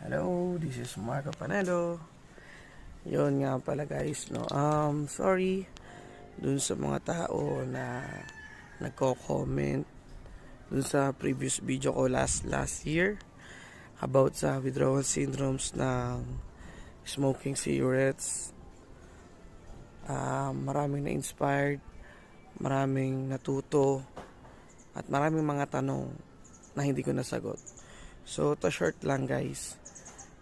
Hello, this is Marco Panelo. Yon nga pala guys, no. Sorry dun sa mga tao na nagko-comment dun sa previous video ko last year about sa withdrawal syndromes ng smoking cigarettes. Maraming na-inspired, maraming natuto, at maraming mga tanong na hindi ko nasagot. So, to short lang guys,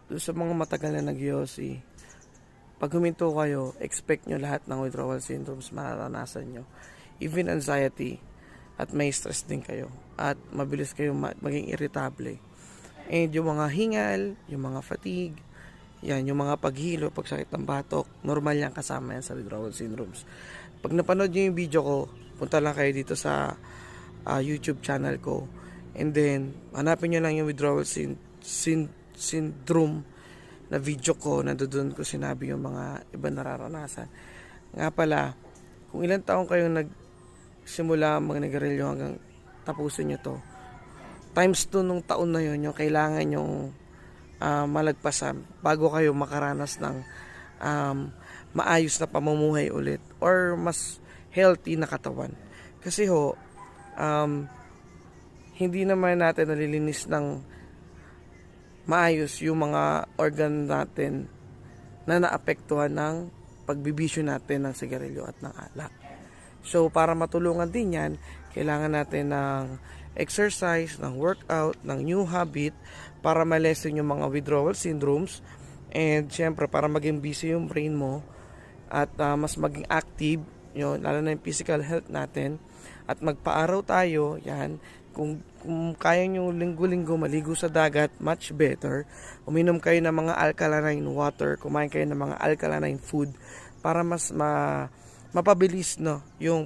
doon sa mga matagal na nag-yosi, pag huminto kayo, expect nyo lahat ng withdrawal syndromes mararanasan nyo. Even anxiety, at may stress din kayo. At mabilis kayo maging irritable. And yung mga hingal, yung mga fatigue, yan, yung mga paghilo, pagsakit ng batok, normal yan, kasama yan sa withdrawal syndromes. Pag napanood nyo yung video ko, punta lang kayo dito sa YouTube channel ko. And then, hanapin nyo lang yung withdrawal syndrome na video ko. Nandoon ko sinabi yung mga ibang nararanasan. Nga pala, kung ilang taong kayong nagsimula mag-nigarilyo hanggang tapusin nyo to, times 2 nung taon na yun, yung kailangan yung malagpasan bago kayo makaranas ng maayos na pamumuhay ulit or mas healthy na katawan. Kasi hindi naman natin nalilinis ng maayos yung mga organ natin na naapektuhan ng pagbibisyo natin ng sigarilyo at ng alak. So, para matulungan din yan, kailangan natin ng exercise, ng workout, ng new habit para ma-lessen yung mga withdrawal syndromes, and syempre para maging busy yung brain mo at mas maging active, yun, lalo na yung physical health natin, at magpa-araw tayo, yan. Kung kaya nyo linggo-linggo maligo sa dagat, much better. Uminom kayo ng mga alkaline water, kumain kayo ng mga alkaline food para mas mapabilis, no, yung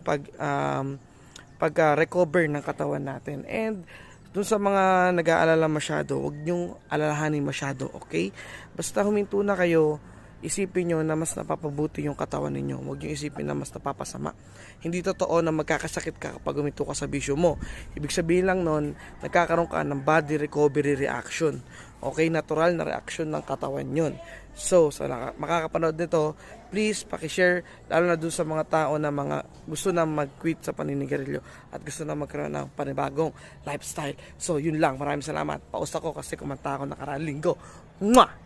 pag-recover ng katawan natin. And dun sa mga nag-aalala masyado, huwag nyong alalahanin masyado, okay? Basta huminto na kayo, isipin nyo na mas napapabuti yung katawan ninyo. Huwag nyo isipin na mas napapasama. Hindi totoo na magkakasakit ka kapag huminto ka sa bisyo mo. Ibig sabihin lang nun, nagkakaroon ka ng body recovery reaction. Okay, natural na reaction ng katawan yun. So, sa makakapanood nito, please pakishare, lalo na dun sa mga tao na gusto na mag-quit sa paninigarilyo at gusto na magkaroon ng panibagong lifestyle. So, yun lang. Maraming salamat. Pausta ko kasi kumanta ako nakaraang linggo. Mwah!